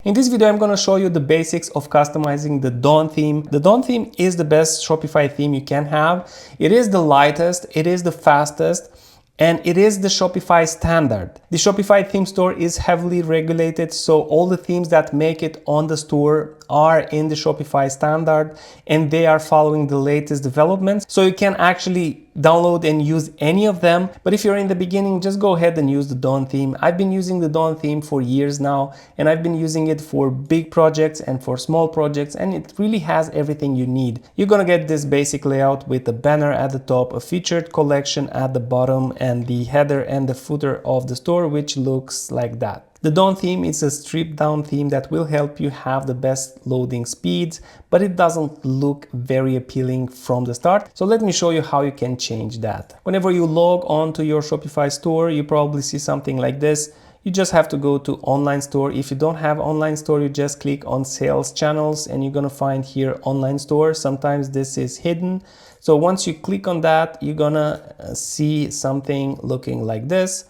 In this video, I'm going to show you the basics of customizing the Dawn theme. The Dawn theme is the best Shopify theme you can have. It is the lightest, it is the fastest, and it is the Shopify standard. The Shopify theme store is heavily regulated, so all the themes that make it on the store are in the Shopify standard and they are following the latest developments. So you can actually download and use any of them. But if you're in the beginning, just go ahead and use the Dawn theme. I've been using the Dawn theme for years now, and I've been using it for big projects and for small projects, and it really has everything you need. You're gonna get this basic layout with a banner at the top, a featured collection at the bottom, and the header and the footer of the store, which looks like that. The Dawn theme is a stripped down theme that will help you have the best loading speeds, but it doesn't look very appealing from the start. So let me show you how you can change that. Whenever you log on to your Shopify store, you probably see something like this. You just have to go to online store. If you don't have online store, you just click on sales channels and you're gonna find here online store. Sometimes this is hidden. So once you click on that, you're gonna see something looking like this.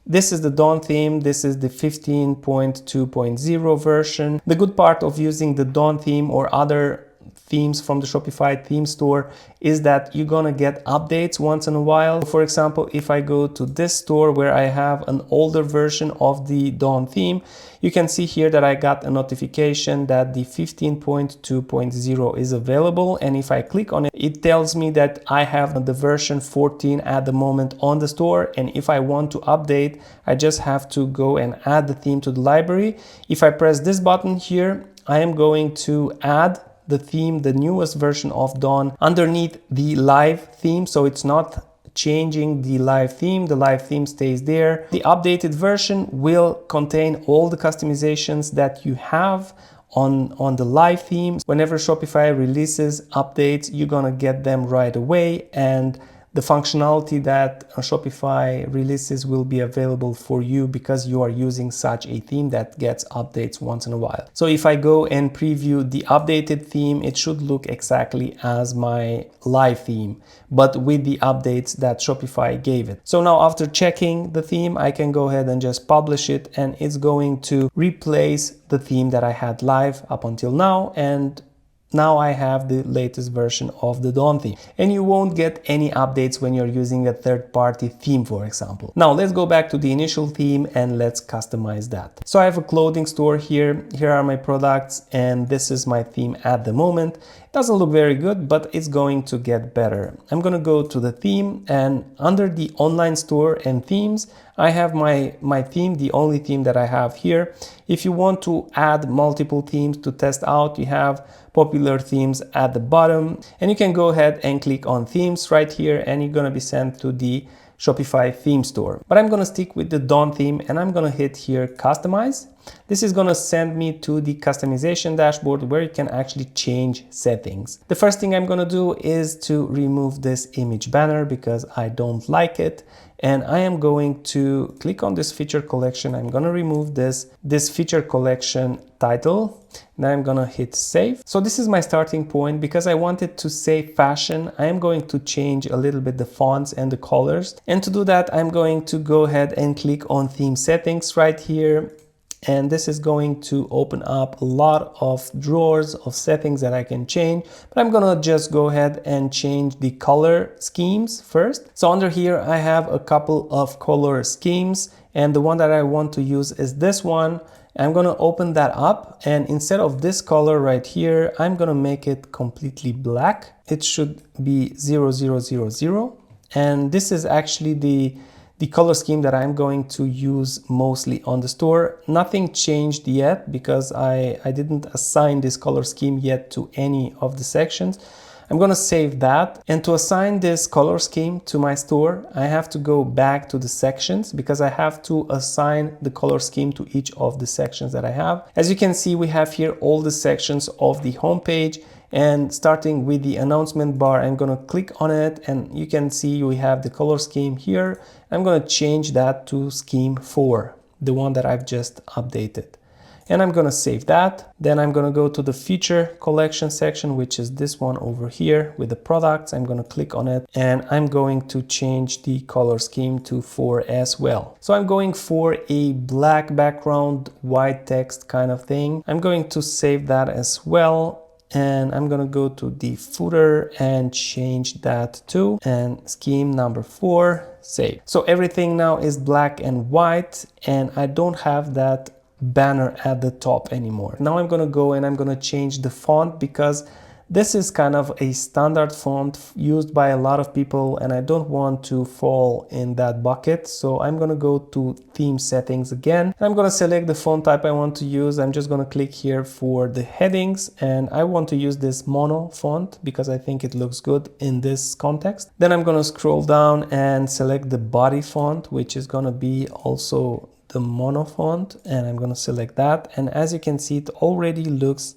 This is the Dawn theme. This is the 15.2.0 version. The good part of using the Dawn theme or other themes from the Shopify theme store is that you're gonna get updates once in a while. For example, if I go to this store where I have an older version of the Dawn theme, you can see here that I got a notification that the 15.2.0 is available, and if I click on it, it tells me that I have the version 14 at the moment on the store, and if I want to update, I just have to go and add the theme to the library. If I press this button here, I am going to add the theme, the newest version of Dawn, underneath the live theme, so it's not changing the live theme. The live theme stays there. The updated version will contain all the customizations that you have on the live themes. Whenever Shopify releases updates, you're gonna get them right away, and the functionality that Shopify releases will be available for you because you are using such a theme that gets updates once in a while. So if I go and preview the updated theme, it should look exactly as my live theme, but with the updates that Shopify gave it. So now after checking the theme, I can go ahead and just publish it, and it's going to replace the theme that I had live up until now, and now I have the latest version of the Dawn theme, and you won't get any updates when you're using a third-party theme, for example. Now let's go back to the initial theme and let's customize that. So I have a clothing store here. Here are my products, and this is my theme at the moment. It doesn't look very good, but it's going to get better. I'm gonna go to the theme, and under the online store and themes, I have my theme, the only theme that I have here. If you want to add multiple themes to test out, you have popular themes at the bottom, and you can go ahead and click on themes right here, and you're gonna be sent to the Shopify theme store. But I'm gonna stick with the Dawn theme, and I'm gonna hit here customize. This is gonna send me to the customization dashboard where you can actually change settings. The first thing I'm gonna do is to remove this image banner because I don't like it. And I am going to click on this feature collection. I'm gonna remove this feature collection title. Now I'm gonna hit save. So this is my starting point. Because I wanted to say fashion, I am going to change a little bit the fonts and the colors. And to do that, I'm going to go ahead and click on theme settings right here. And this is going to open up a lot of drawers of settings that I can change, but I'm gonna just go ahead and change the color schemes first. So under here, I have a couple of color schemes, and the one that I want to use is this one. I'm gonna open that up, and instead of this color right here, I'm gonna make it completely black. It should be 0000, and this is actually the color scheme that I'm going to use mostly on the store. Nothing changed yet because I didn't assign this color scheme yet to any of the sections. I'm gonna save that, and to assign this color scheme to my store, I have to go back to the sections because I have to assign the color scheme to each of the sections that I have. As you can see, we have here all the sections of the homepage, and starting with the announcement bar, I'm gonna click on it, and you can see we have the color scheme here. I'm gonna change that to scheme 4, the one that I've just updated. and I'm gonna save that. Then I'm gonna go to the feature collection section, which is this one over here with the products. I'm gonna click on it, and I'm going to change the color scheme to 4 as well. So I'm going for a black background, white text kind of thing. I'm going to save that as well. And I'm gonna go to the footer and change that to, and scheme number 4, save. So everything now is black and white, and I don't have that banner at the top anymore. Now I'm gonna go and I'm gonna change the font, because this is kind of a standard font used by a lot of people, and I don't want to fall in that bucket. So I'm gonna go to theme settings again. I'm gonna select the font type I want to use. I'm just gonna click here for the headings, and I want to use this mono font because I think it looks good in this context. Then I'm gonna scroll down and select the body font, which is gonna be also the mono font, and I'm gonna select that. And as you can see, it already looks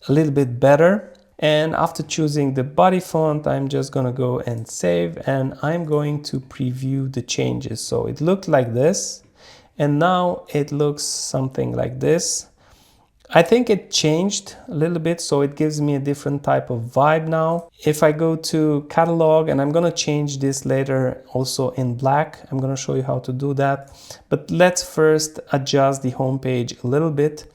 a little bit better. And after choosing the body font, I'm just gonna go and save, and I'm going to preview the changes. So it looked like this, and now it looks something like this. I think it changed a little bit, so it gives me a different type of vibe now. If I go to catalog, and I'm gonna change this later also in black, I'm gonna show you how to do that. But let's first adjust the homepage a little bit.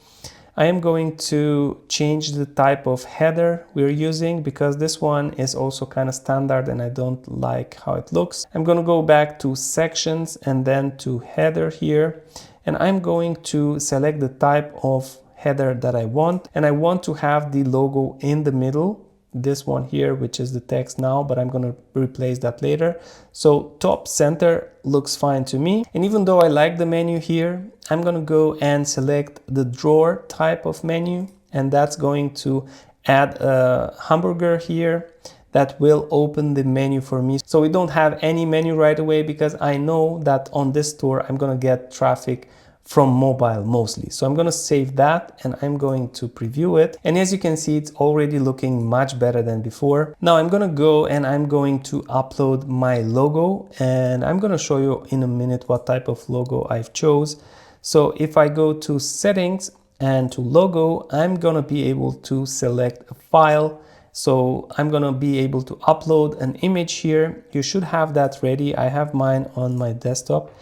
I am going to change the type of header we're using, because this one is also kind of standard and I don't like how it looks. I'm going to go back to sections and then to header here, and I'm going to select the type of header that I want, and I want to have the logo in the middle. This one here, which is the text now, but I'm going to replace that later. So top center looks fine to me. And even though I like the menu here, I'm going to go and select the drawer type of menu, and that's going to add a hamburger here that will open the menu for me. So we don't have any menu right away, because I know that on this store I'm going to get traffic from mobile mostly. So I'm going to save that, and I'm going to preview it. And as you can see, it's already looking much better than before. Now I'm going to go and I'm going to upload my logo, and I'm going to show you in a minute what type of logo I've chose. So if I go to settings and to logo, I'm going to be able to select a file. So I'm going to be able to upload an image here. You should have that ready. I have mine on my desktop.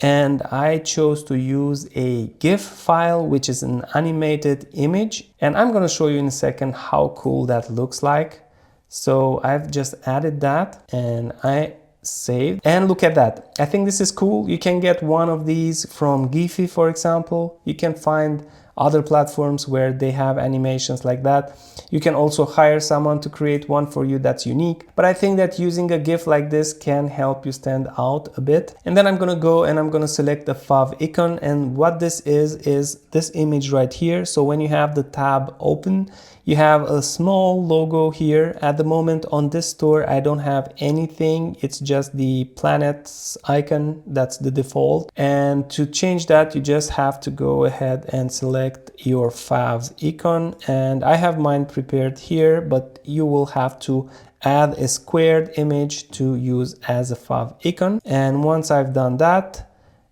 And I chose to use a GIF file, which is an animated image. And I'm going to show you in a second how cool that looks like. So I've just added that, and I saved. And look at that. I think this is cool. You can get one of these from Giphy, for example. You can find other platforms where they have animations like that. You can also hire someone to create one for you that's unique. But I think that using a GIF like this can help you stand out a bit. And then I'm gonna go and I'm gonna select the Favicon. And what this is this image right here. So when you have the tab open, you have a small logo here. At the moment on this store, I don't have anything. It's just the planet's icon. That's the default. And to change that, you just have to go ahead and select your Fav's icon. And I have mine prepared here, but you will have to add a squared image to use as a Fav icon. And once I've done that,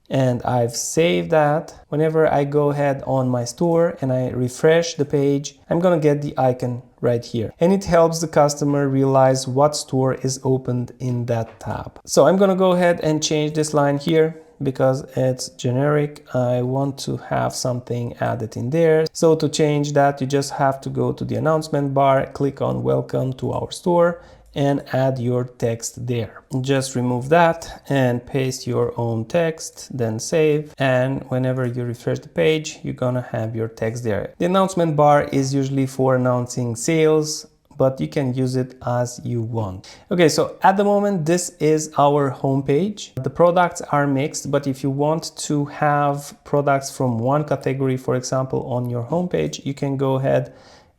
and I've saved that, whenever I go ahead on my store and I refresh the page, I'm gonna get the icon right here. And it helps the customer realize what store is opened in that tab. So I'm gonna go ahead and change this line here because it's generic. I want to have something added in there. So to change that, you just have to go to the announcement bar, click on welcome to our store, and add your text there. Just remove that and paste your own text, then save. And whenever you refresh the page, you're gonna have your text there. The announcement bar is usually for announcing sales, but you can use it as you want. Okay, so at the moment, this is our homepage. The products are mixed, but if you want to have products from one category, for example, on your homepage, you can go ahead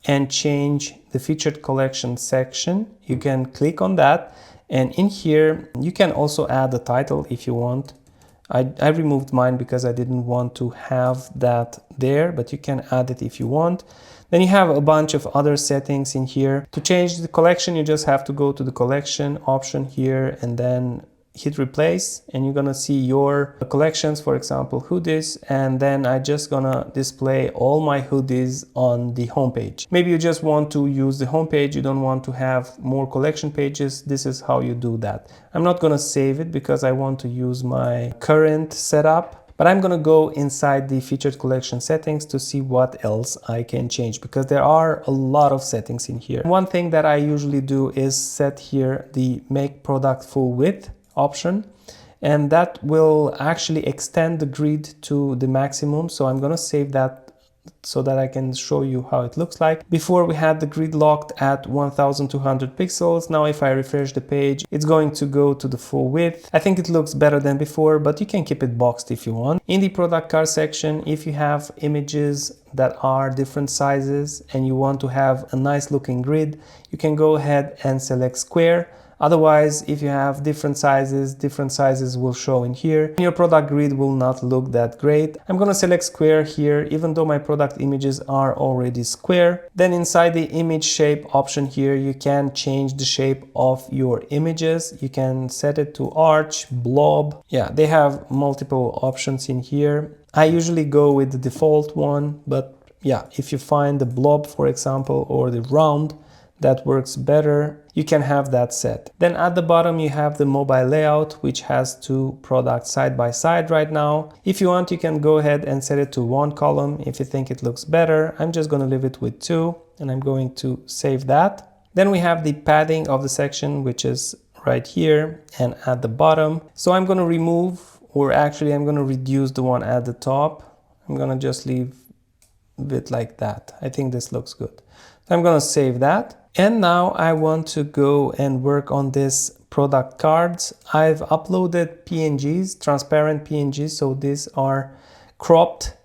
and change the featured collection section. You can click on that, and in here you can also add a title if you want. I removed mine because I didn't want to have that there, but you can add it if you want. Then you have a bunch of other settings in here. To change the collection, you just have to go to the collection option here, and then hit replace and you're gonna see your collections, for example, hoodies, and then I just gonna display all my hoodies on the homepage. Maybe you just want to use the homepage, you don't want to have more collection pages. This is how you do that. I'm not gonna save it because I want to use my current setup. But I'm gonna go inside the featured collection settings to see what else I can change, because there are a lot of settings in here. One thing that I usually do is set here the make product full width option, and that will actually extend the grid to the maximum. So I'm gonna save that so that I can show you how it looks like. Before we had the grid locked at 1200 pixels. Now if I refresh the page, it's going to go to the full width. I think it looks better than before, but you can keep it boxed if you want. In the product card section, if you have images that are different sizes and you want to have a nice looking grid, you can go ahead and select square. Otherwise, if you have different sizes will show in here. Your product grid will not look that great. I'm gonna select square here, even though my product images are already square. Then inside the image shape option here, you can change the shape of your images. You can set it to arch, blob. Yeah, they have multiple options in here. I usually go with the default one, but yeah, if you find the blob, for example, or the round, that works better, you can have that set. Then at the bottom you have the mobile layout, which has two products side by side right now. If you want, you can go ahead and set it to one column if you think it looks better. I'm just going to leave it with two, and I'm going to save that. Then we have the padding of the section, which is right here and at the bottom. So I'm going to remove, or actually I'm going to reduce the one at the top. I'm going to just leave it like that. I think this looks good. So I'm going to save that. And now I want to go and work on this product cards. I've uploaded PNGs, transparent PNGs, so these are cropped,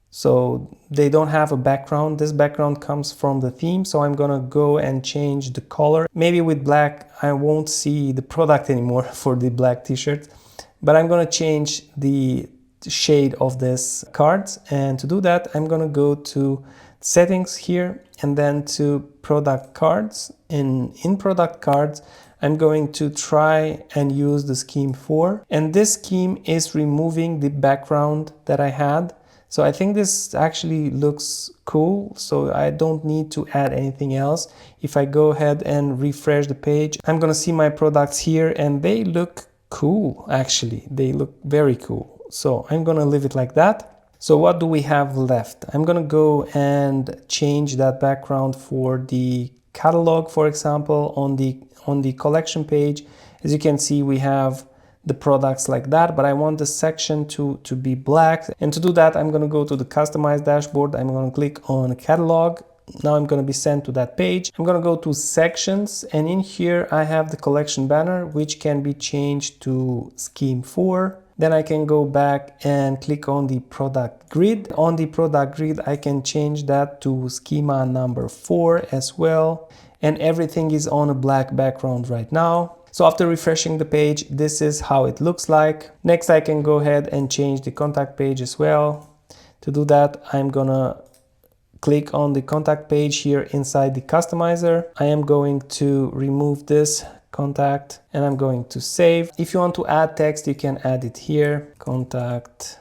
so they don't have a background. This background comes from the theme, so I'm gonna go and change the color. Maybe with black I won't see the product anymore for the black t-shirt, but I'm gonna change the shade of this cards, and to do that I'm gonna go to settings here and then to product cards. In product cards I'm going to try and use the scheme 4, and this scheme is removing the background that I had. So I think this actually looks cool, so I don't need to add anything else. If I go ahead and refresh the page, I'm gonna see my products here and they look cool. Actually, they look very cool. So I'm gonna leave it like that. So what do we have left? I'm gonna go and change that background for the catalog, for example, on the collection page. As you can see, we have the products like that, but I want the section to be black. And to do that, I'm gonna go to the customize dashboard. I'm gonna click on catalog. Now I'm gonna be sent to that page. I'm gonna go to sections, and in here I have the collection banner, which can be changed to scheme 4. Then I can go back and click on the product grid. On the product grid, I can change that to schema number 4 as well. And everything is on a black background right now. So after refreshing the page, this is how it looks like. Next, I can go ahead and change the contact page as well. To do that, I'm gonna click on the contact page here inside the customizer. I am going to remove this contact and I'm going to save. If you want to add text, you can add it here. Contact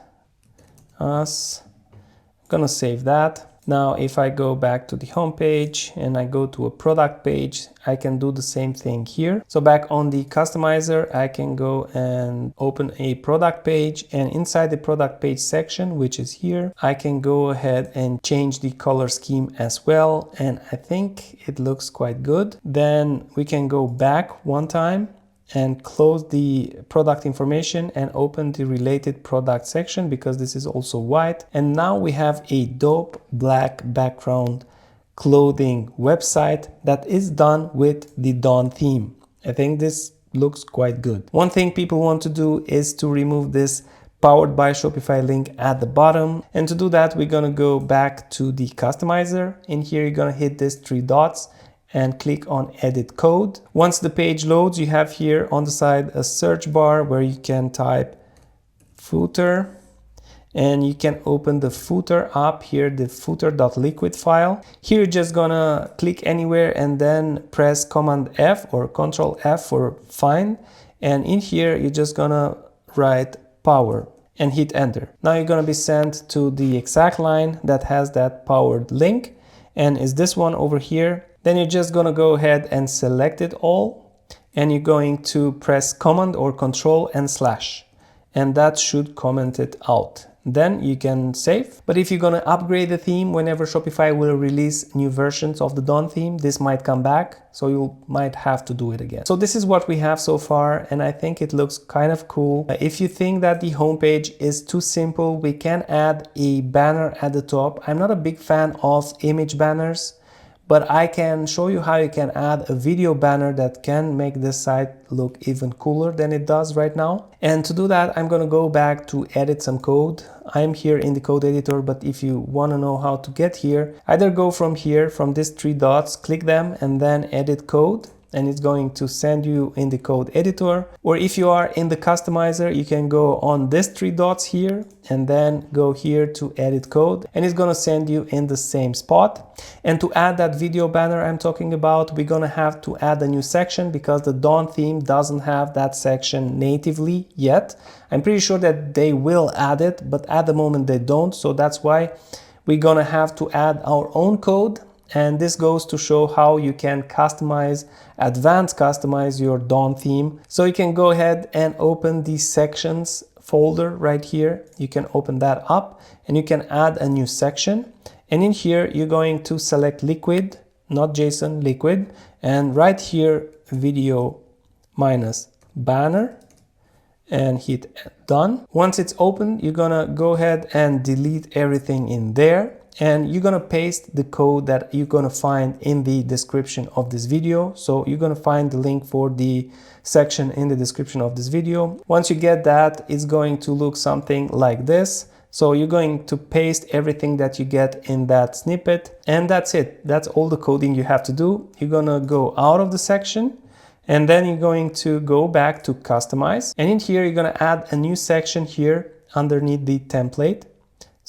us. I'm gonna save that. Now, if I go back to the home page and I go to a product page, I can do the same thing here. So back on the customizer, I can go and open a product page, and inside the product page section, which is here, I can go ahead and change the color scheme as well. And I think it looks quite good. Then we can go back one time and close the product information and open the related product section, because this is also white. And now we have a dope black background clothing website that is done with the Dawn theme. I think this looks quite good. One thing people want to do is to remove this powered by Shopify link at the bottom. And to do that, we're gonna go back to the customizer. In here, you're gonna hit these 3 dots and click on edit code. Once the page loads, you have here on the side a search bar where you can type footer, and you can open the footer up here, the footer.liquid file. Here you're just gonna click anywhere and then press Command F or Control F for find, And in here, you're just gonna write power and hit enter. Now you're gonna be sent to the exact line that has that powered link, and is this one over here. Then you're just gonna go ahead and select it all, and you're going to press Command or Control and slash, and that should comment it out. Then you can save. But if you're gonna upgrade the theme, whenever Shopify will release new versions of the Dawn theme, this might come back, so you might have to do it again. So this is what we have so far, and I think it looks kind of cool. If you think that the homepage is too simple, we can add a banner at the top. I'm not a big fan of image banners, but I can show you how you can add a video banner that can make this site look even cooler than it does right now. And to do that, I'm gonna go back to edit some code. I'm here in the code editor, but if you wanna know how to get here, either go from here, from these three dots, click them, and then edit code, and it's going to send you in the code editor. Or if you are in the customizer, you can go on these three dots here and then go here to edit code, and it's gonna send you in the same spot. And to add that video banner I'm talking about, we're gonna have to add a new section because the Dawn theme doesn't have that section natively yet. I'm pretty sure that they will add it, but at the moment they don't. So that's why we're gonna have to add our own code. And this goes to show how you can customize, advanced customize your Dawn theme. So you can go ahead and open the sections folder right here. You can open that up and you can add a new section. And in here, you're going to select liquid, not JSON, liquid. And right here, video minus banner, and hit done. Once it's open, you're gonna go ahead and delete everything in there. And you're gonna paste the code that you're gonna find in the description of this video. So you're gonna find the link for the section in the description of this video. Once you get that, it's going to look something like this. So you're going to paste everything that you get in that snippet, and that's it. That's all the coding you have to do. You're gonna go out of the section, and then you're going to go back to customize. And in here, you're gonna add a new section here underneath the template.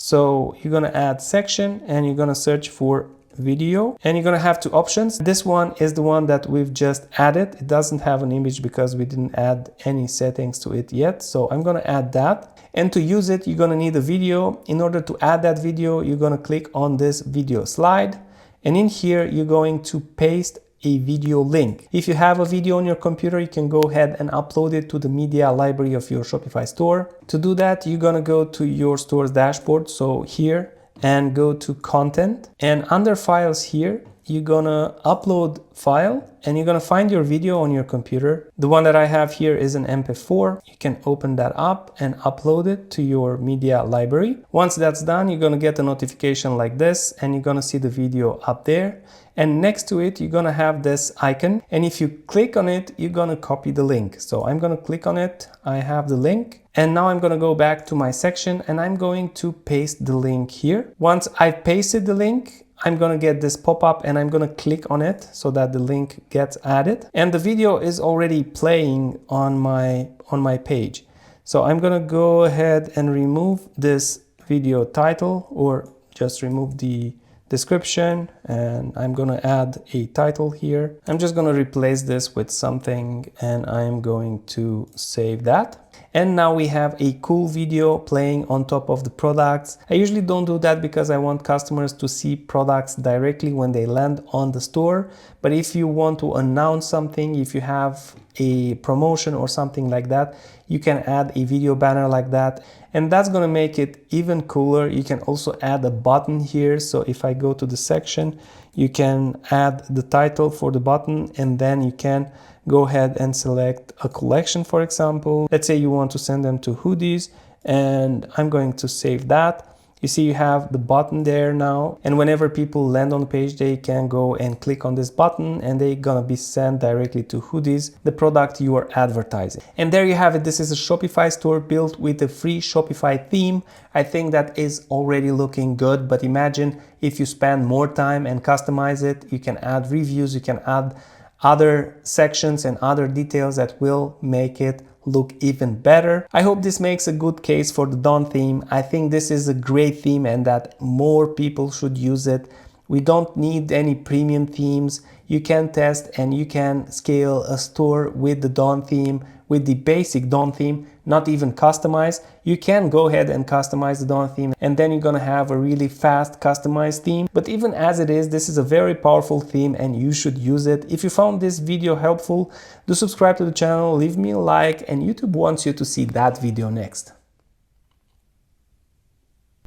So you're gonna add section and you're gonna search for video, and you're gonna have two options. This one is the one that we've just added. It doesn't have an image because we didn't add any settings to it yet. So I'm gonna add that. And to use it, you're gonna need a video. In order to add that video, you're gonna click on this video slide. And in here, you're going to paste a video link. If you have a video on your computer, you can go ahead and upload it to the media library of your Shopify store. To do that, you're gonna go to your store's dashboard, so here, and go to content, and under files here, you're gonna upload file, and you're gonna find your video on your computer. The one that I have here is an MP4. You can open that up and upload it to your media library. Once that's done, you're gonna get a notification like this, and you're gonna see the video up there. And next to it, you're gonna have this icon. And if you click on it, you're gonna copy the link. So I'm gonna click on it. I have the link. And now I'm gonna go back to my section and I'm going to paste the link here. Once I've pasted the link, I'm gonna get this pop-up and I'm gonna click on it so that the link gets added. And the video is already playing on my page. So I'm gonna go ahead and remove this video title, or just remove the description, and I'm gonna add a title here. I'm just gonna replace this with something, and I'm going to save that. And now we have a cool video playing on top of the products. I usually don't do that because I want customers to see products directly when they land on the store. But if you want to announce something, if you have a promotion or something like that, you can add a video banner like that. And that's gonna make it even cooler. You can also add a button here. So if I go to the section, you can add the title for the button, and then you can go ahead and select a collection, for example. Let's say you want to send them to hoodies, and I'm going to save that. You see you have the button there now, and whenever people land on the page, they can go and click on this button and they're gonna be sent directly to hoodies, the product you are advertising. And there you have it. This is a Shopify store built with a free Shopify theme. I think that is already looking good, but imagine if you spend more time and customize it. You can add reviews, you can add other sections and other details that will make it look even better. I hope this makes a good case for the Dawn theme. I think this is a great theme and that more people should use it. We don't need any premium themes. You can test and you can scale a store with the Dawn theme, with the basic Dawn theme, not even customize. You can go ahead and customize the Dawn theme, and then you're gonna have a really fast customized theme. But even as it is, this is a very powerful theme and you should use it. If you found this video helpful, do subscribe to the channel, leave me a like, and YouTube wants you to see that video next.